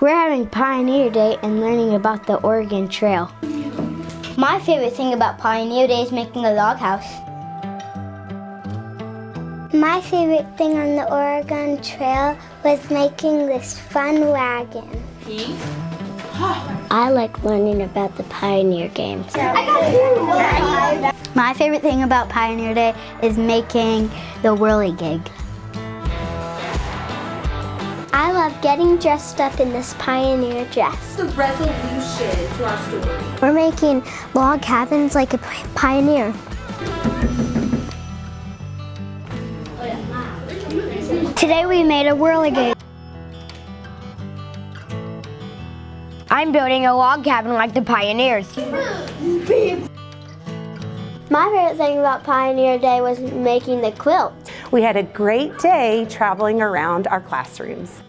We're having Pioneer Day and learning about the Oregon Trail. My favorite thing about Pioneer Day is making a log house. My favorite thing on the Oregon Trail was making this fun wagon. I like learning about the Pioneer Games. My favorite thing about Pioneer Day is making the whirly gig. I love getting dressed up in this pioneer dress. The resolution to our story. We're making log cabins like a pioneer. Today we made a whirligig. I'm building a log cabin like the pioneers. My favorite thing about Pioneer Day was making the quilt. We had a great day traveling around our classrooms.